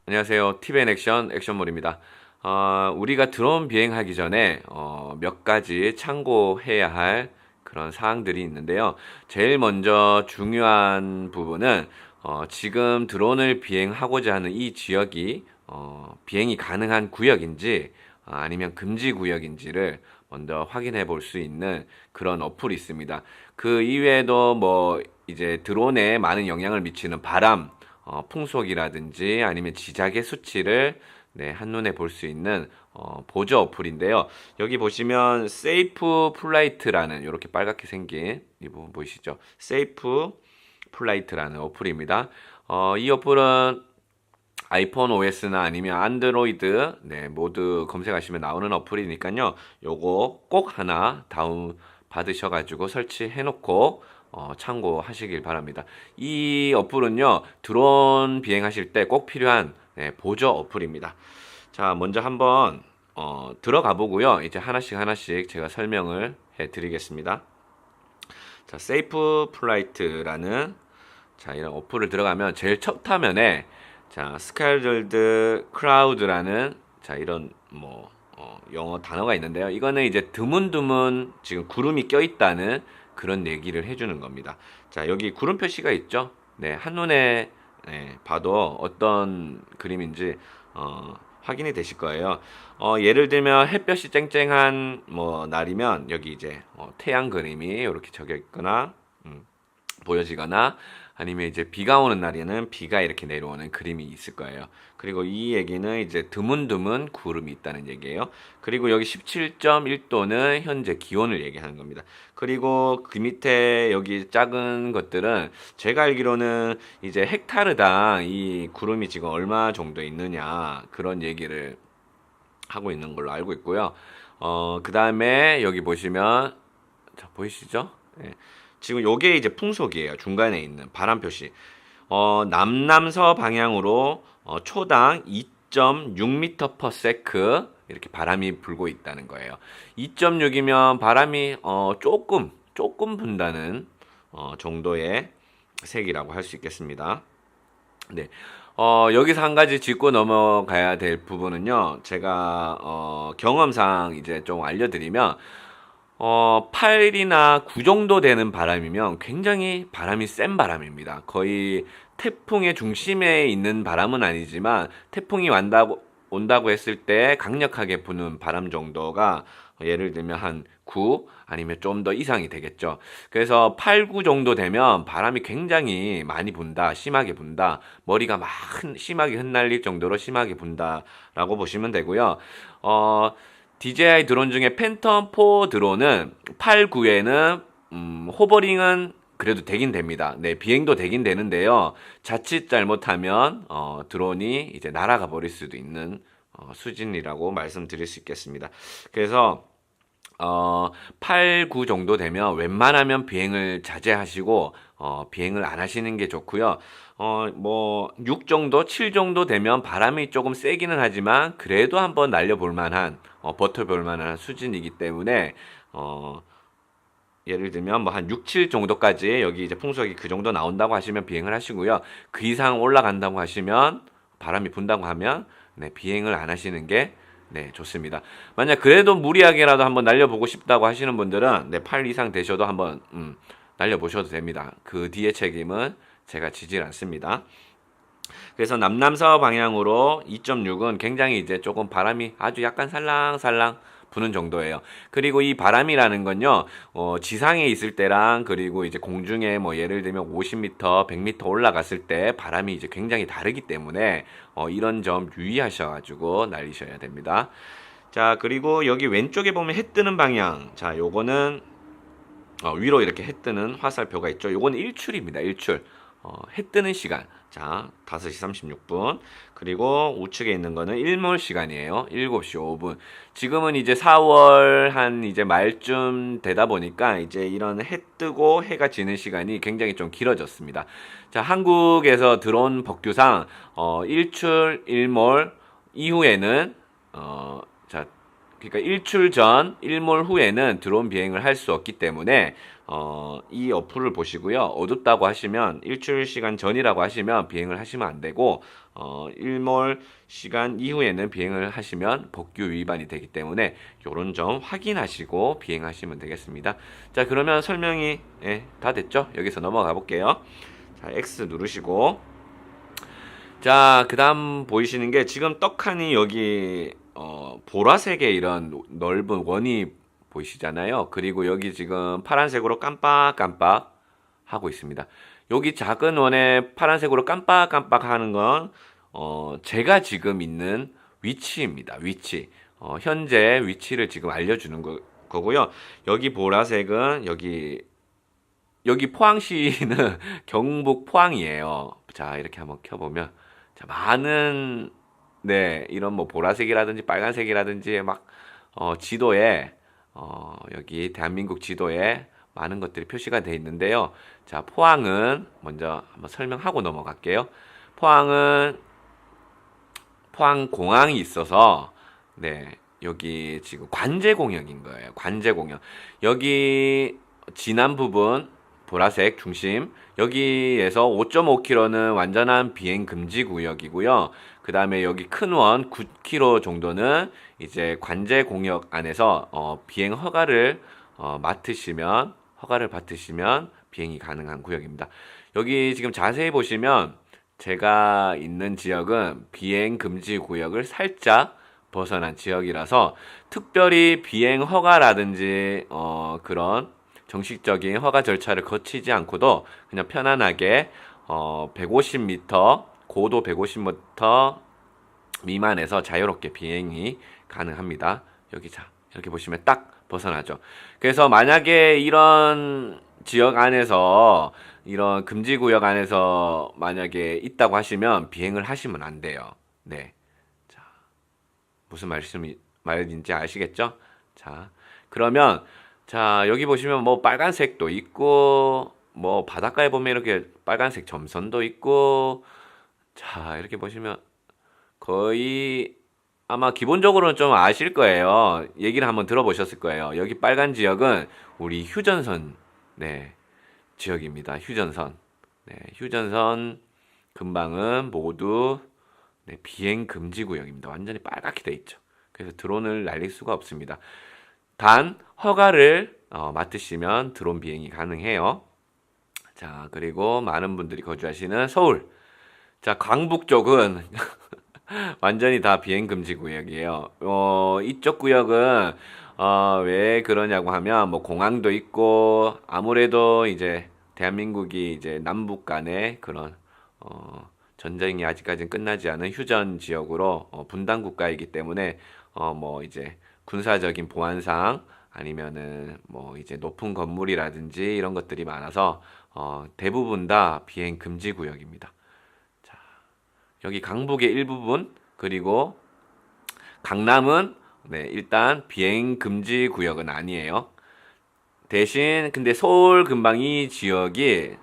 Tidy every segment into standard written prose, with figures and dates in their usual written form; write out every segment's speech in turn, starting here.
안녕하세요. 팁앤액션 액션몰입니다. 우리가 드론 비행하기 전에 몇 가지 참고해야 할 그런 사항들이 있는데요. 제일 먼저 중요한 부분은 지금 드론을 비행하고자 하는 이 지역이 비행이 가능한 구역인지 아니면 금지 구역인지를 먼저 확인해 볼 수 있는 그런 어플이 있습니다. 그 이외에도 뭐 이제 드론에 많은 영향을 미치는 바람, 풍속이라든지 아니면 지작의 수치를 한눈에 볼 수 있는 보조 어플인데요. 여기 보시면 세이프 플라이트라는 이렇게 빨갛게 생긴 이 부분 보이시죠? 세이프 플라이트라는 어플입니다. 이 어플은 아이폰 OS나 아니면 안드로이드 모두 검색하시면 나오는 어플이니까요. 요거 꼭 하나 다운 받으셔가지고 설치해 놓고 참고하시길 바랍니다. 이 어플은요 드론 비행하실 때 꼭 필요한 보조 어플입니다. 자, 먼저 한번 들어가 보고요. 이제 하나씩 하나씩 제가 설명을 해 드리겠습니다. 자, 세이프 플라이트라는 자, 이런 어플을 들어가면 제일 첫 화면에 자, 스카이월드 크라우드라는 자, 이런 뭐 영어 단어가 있는데요. 이거는 이제 드문드문 지금 구름이 껴 있다는 그런 얘기를 해주는 겁니다. 자, 여기 구름 표시가 있죠. 네, 한눈에 봐도 어떤 그림인지 확인이 되실 거예요. 예를 들면 햇볕이 쨍쨍한 뭐 날이면 여기 이제 태양 그림이 이렇게 적혀 있거나 보여지거나 아니면 이제 비가 오는 날에는 비가 이렇게 내려오는 그림이 있을 거예요. 그리고 이 얘기는 이제 드문드문 구름이 있다는 얘기예요. 그리고 여기 17.1도는 현재 기온을 얘기하는 겁니다. 그리고 그 밑에 여기 작은 것들은 제가 알기로는 이제 헥타르당 이 구름이 지금 얼마 정도 있느냐 그런 얘기를 하고 있는 걸로 알고 있고요. 그 다음에 여기 보시면 자, 보이시죠? 예. 지금 요게 이제 풍속이에요. 중간에 있는 바람 표시. 남남서 방향으로 초당 2.6m/s 이렇게 바람이 불고 있다는 거예요. 2.6이면 바람이 조금 분다는 정도의 색이라고 할 수 있겠습니다. 네. 여기서 한 가지 짚고 넘어가야 될 부분은요. 제가 경험상 이제 좀 알려드리면 8이나 9 정도 되는 바람이면 굉장히 바람이 센 바람입니다. 거의 태풍의 중심에 있는 바람은 아니지만 태풍이 온다고 했을 때 강력하게 부는 바람 정도가 예를 들면 한 9 아니면 좀 더 이상이 되겠죠. 그래서 8, 9 정도 되면 바람이 굉장히 많이 분다, 심하게 분다, 머리가 막 심하게 흩날릴 정도로 심하게 분다라고 보시면 되고요. DJI 드론 중에 팬텀 4 드론은 8, 9에는 호버링은 그래도 되긴 됩니다. 네, 비행도 되긴 되는데요. 자칫 잘못하면 드론이 이제 날아가 버릴 수도 있는 수준이라고 말씀드릴 수 있겠습니다. 그래서 8, 9 정도 되면 웬만하면 비행을 자제하시고 비행을 안 하시는 게 좋고요. 뭐 6 정도, 7 정도 되면 바람이 조금 세기는 하지만 그래도 한번 날려볼 만한 버텨볼 만한 수준이기 때문에 예를 들면 뭐 한 6, 7 정도까지 여기 이제 풍속이 그 정도 나온다고 하시면 비행을 하시고요. 그 이상 올라간다고 하시면 바람이 분다고 하면 비행을 안 하시는 게 좋습니다. 만약 그래도 무리하게라도 한번 날려보고 싶다고 하시는 분들은 8 이상 되셔도 한번 날려보셔도 됩니다. 그 뒤에 책임은 제가 지질 않습니다. 그래서 남남서 방향으로 2.6은 굉장히 이제 조금 바람이 아주 약간 살랑살랑 부는 정도예요. 그리고 이 바람이라는 건요, 지상에 있을 때랑 그리고 이제 공중에 뭐 예를 들면 50m, 100m 올라갔을 때 바람이 이제 굉장히 다르기 때문에 이런 점 유의하셔가지고 날리셔야 됩니다. 자, 그리고 여기 왼쪽에 보면 해 뜨는 방향. 자, 요거는 위로 이렇게 해 뜨는 화살표가 있죠. 요거는 일출입니다. 일출. 해 뜨는 시간. 자, 5시 36분. 그리고 우측에 있는 거는 일몰 시간이에요. 7시 5분. 지금은 이제 4월 한 이제 말쯤 되다 보니까 이제 이런 해 뜨고 해가 지는 시간이 굉장히 좀 길어졌습니다. 자, 한국에서 들어온 법규상 일출, 일몰 이후에는 자, 그러니까 일출 전, 일몰 후에는 드론 비행을 할 수 없기 때문에 이 어플을 보시고요. 어둡다고 하시면 일출 시간 전이라고 하시면 비행을 하시면 안 되고 일몰 시간 이후에는 비행을 하시면 법규 위반이 되기 때문에 이런 점 확인하시고 비행하시면 되겠습니다. 자, 그러면 설명이 다 됐죠? 여기서 넘어가 볼게요. 자, X 누르시고 자, 그 다음 보이시는 게 지금 떡하니 여기 보라색의 이런 넓은 원이 보이시잖아요. 그리고 여기 지금 파란색으로 깜빡깜빡 하고 있습니다. 여기 작은 원에 파란색으로 깜빡깜빡 하는 건 제가 지금 있는 위치입니다. 위치. 현재 위치를 지금 알려주는 거고요. 여기 보라색은 여기 포항시는 경북 포항이에요. 자, 이렇게 한번 켜보면 자, 많은 이런 뭐 보라색이라든지 빨간색이라든지 막 지도에 여기 대한민국 지도에 많은 것들이 표시가 되어 있는데요. 자, 포항은 먼저 한번 설명하고 넘어갈게요. 포항은 포항공항이 있어서 여기 지금 관제공역인 거예요. 관제공역. 여기 진한 부분 보라색 중심 여기에서 5.5km는 완전한 비행 금지 구역이고요. 그 다음에 여기 큰 원 9km 정도는 이제 관제 공역 안에서 비행 허가를 받으시면 비행이 가능한 구역입니다. 여기 지금 자세히 보시면 제가 있는 지역은 비행 금지 구역을 살짝 벗어난 지역이라서 특별히 비행 허가라든지 그런 정식적인 허가 절차를 거치지 않고도 그냥 편안하게 150m 고도 150m 미만에서 자유롭게 비행이 가능합니다. 여기 자 이렇게 보시면 딱 벗어나죠. 그래서 만약에 이런 지역 안에서 이런 금지 구역 안에서 만약에 있다고 하시면 비행을 하시면 안 돼요. 네. 자, 무슨 말인지 아시겠죠? 자, 그러면 자, 여기 보시면 뭐 빨간색도 있고 뭐 바닷가에 보면 이렇게 빨간색 점선도 있고 자, 이렇게 보시면 거의 아마 기본적으로는 좀 아실 거예요. 얘기를 한번 들어보셨을 거예요. 여기 빨간 지역은 우리 휴전선 지역입니다. 휴전선. 휴전선 근방은 모두 비행 금지 구역입니다. 완전히 빨갛게 돼 있죠. 그래서 드론을 날릴 수가 없습니다. 단 허가를 맡으시면 드론 비행이 가능해요. 자, 그리고 많은 분들이 거주하시는 서울. 자, 광북 쪽은 완전히 다 비행 금지 구역이에요. 이쪽 구역은 왜 그러냐고 하면 뭐 공항도 있고 아무래도 이제 대한민국이 이제 남북 간의 그런 전쟁이 아직까지는 끝나지 않은 휴전 지역으로 분단 국가이기 때문에 뭐 이제 군사적인 보안상 아니면은 뭐 이제 높은 건물이라든지 이런 것들이 많아서 대부분 다 비행 금지 구역입니다. 자, 여기 강북의 일부분 그리고 강남은 일단 비행 금지 구역은 아니에요. 대신 근데 서울 근방 이 지역이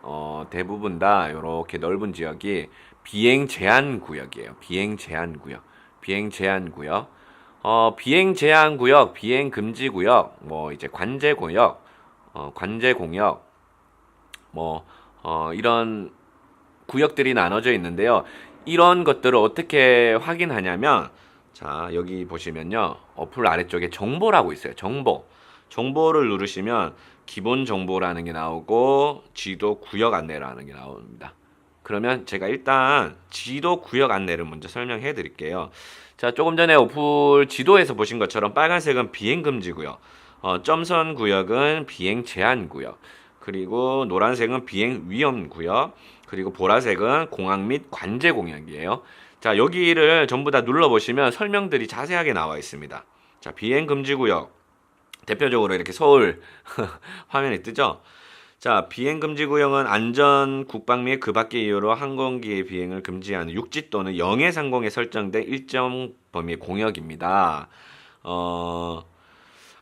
대부분 다 이렇게 넓은 지역이 비행 제한 구역이에요. 비행 제한 구역. 비행 제한 구역. 비행 제한 구역, 비행 금지 구역, 뭐 이제 관제 구역, 관제 공역, 뭐 이런 구역들이 나눠져 있는데요. 이런 것들을 어떻게 확인하냐면 자, 여기 보시면요. 어플 아래쪽에 정보라고 있어요. 정보. 정보를 누르시면 기본 정보라는 게 나오고 지도 구역 안내라는 게 나옵니다. 그러면 제가 일단 지도 구역 안내를 먼저 설명해 드릴게요. 자, 조금 전에 어플 지도에서 보신 것처럼 빨간색은 비행 금지 구역, 점선 구역은 비행 제한 구역, 그리고 노란색은 비행 위험 구역, 그리고 보라색은 공항 및 관제 공역이에요. 자, 여기를 전부 다 눌러보시면 설명들이 자세하게 나와 있습니다. 자, 비행 금지 구역. 대표적으로 이렇게 서울 화면에 뜨죠? 자, 비행 금지 구역은 안전, 국방 및 그 밖의 이유로 항공기의 비행을 금지하는 육지 또는 영해 상공에 설정된 일정 범위의 공역입니다.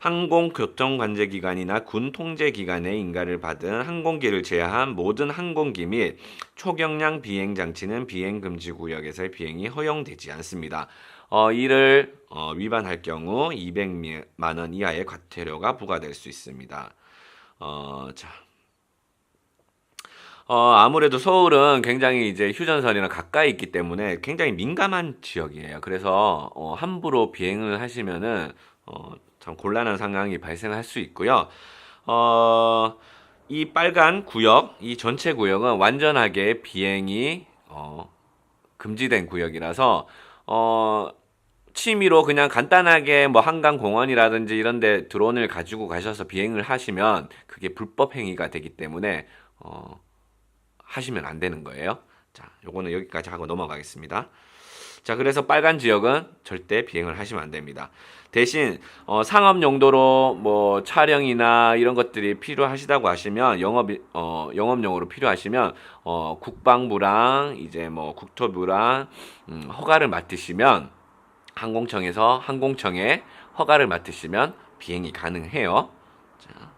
항공교통관제기관이나 군 통제기관의 인가를 받은 항공기를 제외한 모든 항공기 및 초경량 비행장치는 비행금지구역에서의 비행이 허용되지 않습니다. 이를 위반할 경우 200만 원 이하의 과태료가 부과될 수 있습니다. 자, 아무래도 서울은 굉장히 이제 휴전선이랑 가까이 있기 때문에 굉장히 민감한 지역이에요. 그래서 함부로 비행을 하시면은 참 곤란한 상황이 발생할 수 있고요. 이 빨간 구역, 이 전체 구역은 완전하게 비행이 금지된 구역이라서 취미로 그냥 간단하게 뭐 한강공원이라든지 이런 데 드론을 가지고 가셔서 비행을 하시면 그게 불법 행위가 되기 때문에 하시면 안 되는 거예요. 자, 요거는 여기까지 하고 넘어가겠습니다. 자, 그래서 빨간 지역은 절대 비행을 하시면 안 됩니다. 대신 상업 용도로 뭐 촬영이나 이런 것들이 필요하시다고 하시면 영업용으로 필요하시면 국방부랑 이제 뭐 국토부랑 허가를 맡으시면 항공청에 허가를 맡으시면 비행이 가능해요. 자,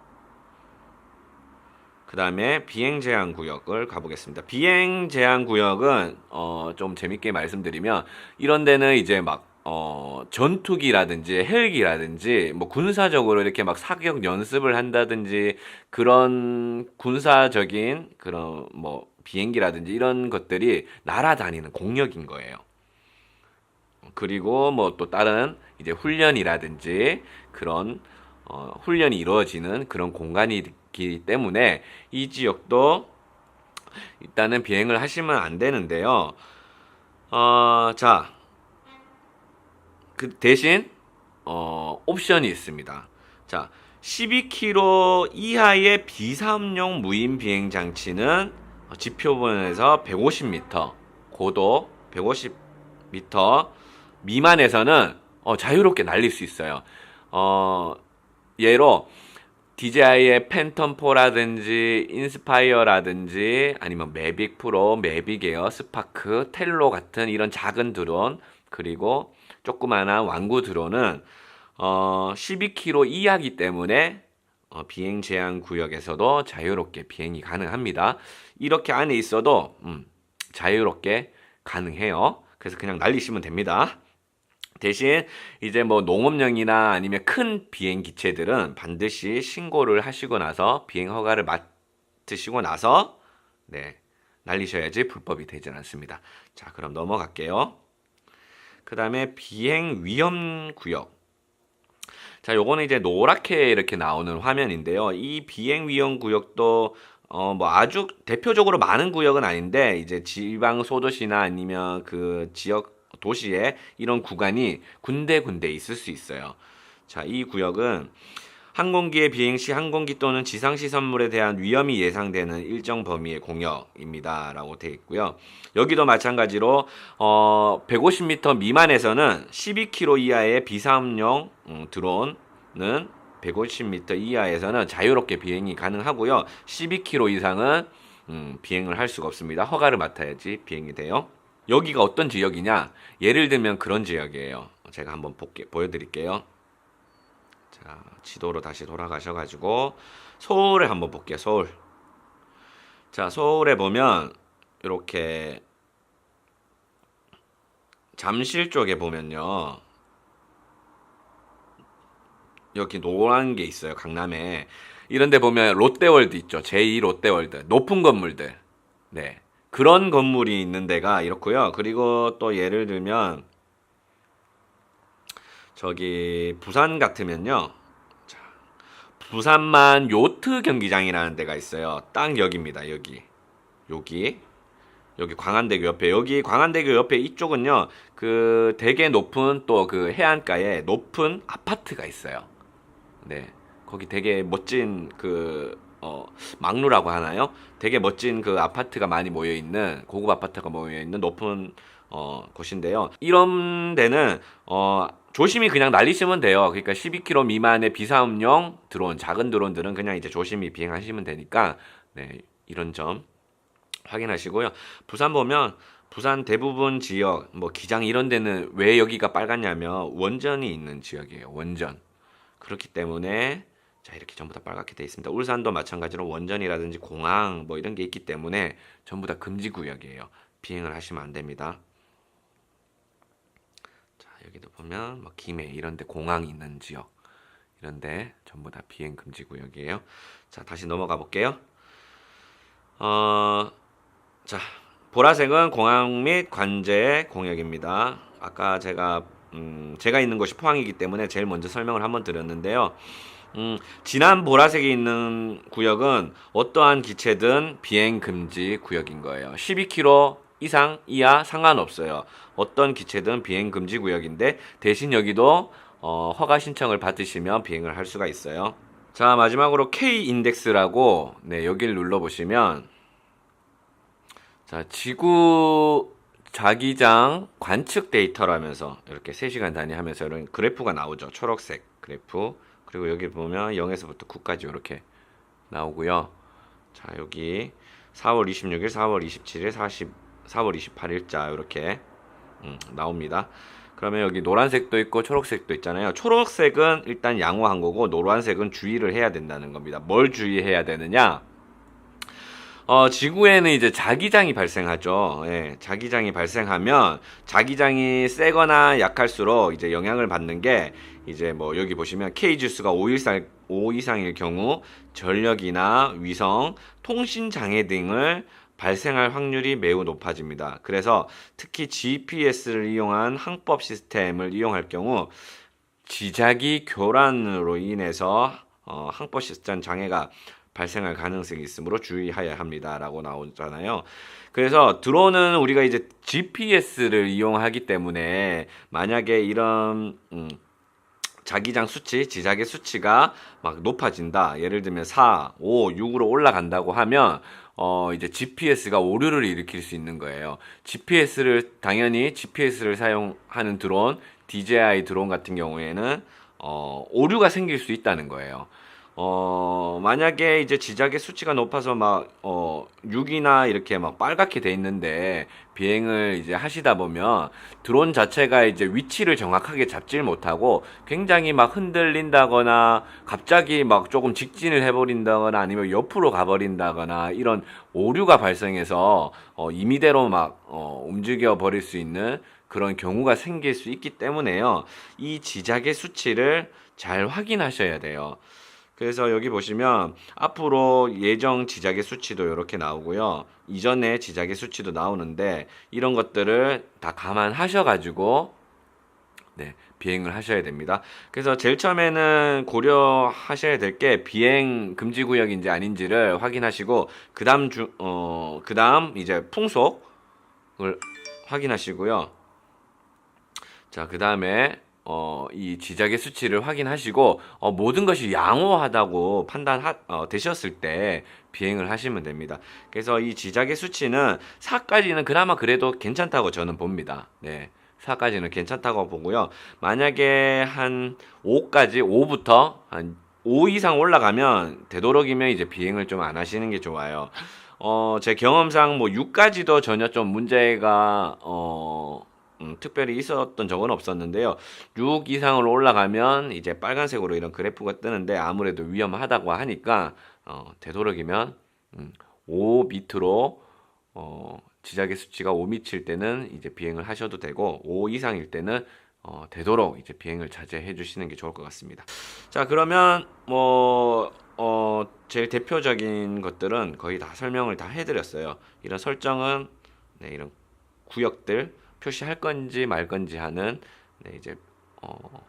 그 다음에 비행 제한 구역을 가보겠습니다. 비행 제한 구역은 좀 재밌게 말씀드리면 이런 데는 이제 막 전투기라든지 헬기라든지 뭐 군사적으로 이렇게 막 사격 연습을 한다든지 그런 군사적인 그런 뭐 비행기라든지 이런 것들이 날아다니는 공역인 거예요. 그리고 뭐 또 다른 이제 훈련이라든지 그런 훈련이 이루어지는 그런 공간이기 때문에 이 지역도 일단은 비행을 하시면 안 되는데요. 자, 그 대신 옵션이 있습니다. 자, 12km 이하의 비상용 무인 비행 장치는 지표본에서 150m, 고도 150m 미만에서는 자유롭게 날릴 수 있어요. 예로 DJI의 팬텀4라든지 인스파이어라든지 아니면 매빅 프로, 매빅 에어, 스파크, 텔로 같은 이런 작은 드론 그리고 조그마한 완구 드론은 12km 이하기 때문에 비행 제한 구역에서도 자유롭게 비행이 가능합니다. 이렇게 안에 있어도 자유롭게 가능해요. 그래서 그냥 날리시면 됩니다. 대신 이제 뭐 농업용이나 아니면 큰 비행 기체들은 반드시 신고를 하시고 나서 비행 허가를 맡으시고 나서 네, 날리셔야지 불법이 되지 않습니다. 자, 그럼 넘어갈게요. 그 다음에 비행 위험 구역. 자, 요거는 이제 노랗게 이렇게 나오는 화면인데요. 이 비행 위험 구역도 뭐 아주 대표적으로 많은 구역은 아닌데 이제 지방 소도시나 아니면 그 지역 도시에 이런 구간이 군데군데 있을 수 있어요. 자, 이 구역은 항공기의 비행 시 항공기 또는 지상시 선물에 대한 위험이 예상되는 일정 범위의 공역입니다. 라고 되어 있고요. 여기도 마찬가지로 150m 미만에서는 12km 이하의 비상용 드론은 150m 이하에서는 자유롭게 비행이 가능하고요. 12km 이상은 비행을 할 수가 없습니다. 허가를 맡아야지 비행이 돼요. 여기가 어떤 지역이냐? 예를 들면 그런 지역이에요. 제가 한번 보여드릴게요. 자, 지도로 다시 돌아가셔가지고 서울에 한번 볼게요. 서울. 자, 서울에 보면 이렇게 잠실 쪽에 보면요. 여기 노란 게 있어요. 강남에. 이런 데 보면 롯데월드 있죠. 제2 롯데월드. 높은 건물들. 네. 그런 건물이 있는 데가 이렇고요. 그리고 또 예를 들면 저기 부산 같으면요. 자, 부산만 요트 경기장이라는 데가 있어요. 딱 여기입니다. 여기 광안대교 옆에 여기 광안대교 옆에 이쪽은요. 그 되게 높은 또 그 해안가에 높은 아파트가 있어요. 네. 거기 되게 멋진 그 막루라고 하나요? 되게 멋진 그 아파트가 많이 모여 있는 고급 아파트가 모여 있는 높은 곳인데요. 이런 데는 조심히 그냥 날리시면 돼요. 그러니까 12km 미만의 비상용 드론, 작은 드론들은 그냥 이제 조심히 비행하시면 되니까 네, 이런 점 확인하시고요. 부산 보면 부산 대부분 지역 뭐 기장 이런 데는 왜 여기가 빨갛냐면 원전이 있는 지역이에요. 원전. 그렇기 때문에 자, 이렇게 전부 다 빨갛게 되어 있습니다. 울산도 마찬가지로 원전이라든지 공항 뭐 이런 게 있기 때문에 전부 다 금지 구역이에요. 비행을 하시면 안 됩니다. 자, 여기도 보면 뭐 김해 이런 데 공항이 있는 지역 이런데 전부 다 비행 금지 구역이에요. 자, 다시 넘어가 볼게요. 어, 자, 보라색은 공항 및 관제 공역입니다. 아까 제가 있는 곳이 포항이기 때문에 제일 먼저 설명을 한번 드렸는데요. 진한 보라색이 있는 구역은 어떠한 기체든 비행 금지 구역인 거예요. 12km 이상 이하 상관없어요. 어떤 기체든 비행 금지 구역인데 대신 여기도 허가 신청을 받으시면 비행을 할 수가 있어요. 자, 마지막으로 K 인덱스라고 여기를 눌러 보시면 자, 지구 자기장 관측 데이터라면서 이렇게 3시간 단위 하면서 이런 그래프가 나오죠. 초록색 그래프. 그리고 여기 보면 0에서부터 9까지 이렇게 나오고요. 자, 여기 4월 26일, 4월 27일, 4월 28일자 이렇게 나옵니다. 그러면 여기 노란색도 있고 초록색도 있잖아요. 초록색은 일단 양호한 거고 노란색은 주의를 해야 된다는 겁니다. 뭘 주의해야 되느냐? 지구에는 이제 자기장이 발생하죠. 예, 자기장이 발생하면 자기장이 세거나 약할수록 이제 영향을 받는 게 이제 뭐 여기 보시면 K 지수가 5 이상일 경우 전력이나 위성, 통신 장애 등을 발생할 확률이 매우 높아집니다. 그래서 특히 GPS를 이용한 항법 시스템을 이용할 경우 지자기 교란으로 인해서 항법 시스템 장애가 발생할 가능성이 있으므로 주의해야 합니다라고 나오잖아요. 그래서 드론은 우리가 이제 GPS를 이용하기 때문에 만약에 이런 자기장 수치, 지자계 수치가 막 높아진다. 예를 들면 4, 5, 6으로 올라간다고 하면 이제 GPS가 오류를 일으킬 수 있는 거예요. 당연히 GPS를 사용하는 드론, DJI 드론 같은 경우에는 오류가 생길 수 있다는 거예요. 만약에 이제 지자계 수치가 높아서 막 6이나 이렇게 막 빨갛게 돼 있는데 비행을 이제 하시다 보면 드론 자체가 이제 위치를 정확하게 잡질 못하고 굉장히 막 흔들린다거나 갑자기 막 조금 직진을 해버린다거나 아니면 옆으로 가버린다거나 이런 오류가 발생해서 임의대로 막 움직여 버릴 수 있는 그런 경우가 생길 수 있기 때문에요. 이 지자계 수치를 잘 확인하셔야 돼요. 그래서 여기 보시면 앞으로 예정 지자계 수치도 이렇게 나오고요. 이전에 지자계 수치도 나오는데 이런 것들을 다 감안하셔가지고 비행을 하셔야 됩니다. 그래서 제일 처음에는 고려하셔야 될 게 비행 금지 구역인지 아닌지를 확인하시고 그다음 이제 풍속을 확인하시고요. 자, 그다음에 이 지자계 수치를 확인하시고 모든 것이 양호하다고 되셨을 때 비행을 하시면 됩니다. 그래서 이 지자계 수치는 4까지는 그나마 그래도 괜찮다고 저는 봅니다. 네. 4까지는 괜찮다고 보고요. 만약에 한 5부터 한 5 이상 올라가면 되도록이면 이제 비행을 좀 안 하시는 게 좋아요. 제 경험상 뭐 6까지도 전혀 좀 문제가 특별히 있었던 적은 없었는데요. 6 이상으로 올라가면 이제 빨간색으로 이런 그래프가 뜨는데 아무래도 위험하다고 하니까 되도록이면 5 밑으로 지자계 수치가 5 미칠 때는 이제 비행을 하셔도 되고 5 이상일 때는 되도록 이제 비행을 자제해 주시는 게 좋을 것 같습니다. 자, 그러면 제일 대표적인 것들은 거의 다 설명을 다 해드렸어요. 이런 설정은 이런 구역들 표시할 건지 말 건지 하는 이제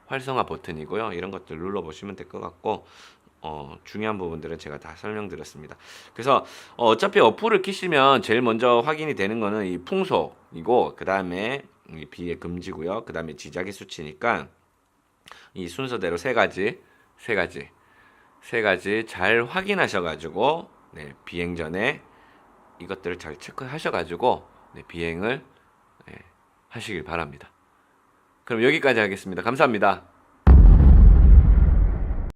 활성화 버튼이고요. 이런 것들 눌러 보시면 될 것 같고 중요한 부분들은 제가 다 설명드렸습니다. 그래서 어차피 어플을 키시면 제일 먼저 확인이 되는 거는 이 풍속이고 그 다음에 비행 금지고요. 그 다음에 지자계 수치니까 이 순서대로 세 가지 잘 확인하셔가지고 비행 전에 이것들을 잘 체크하셔가지고 비행을 하시길 바랍니다. 그럼 여기까지 하겠습니다. 감사합니다.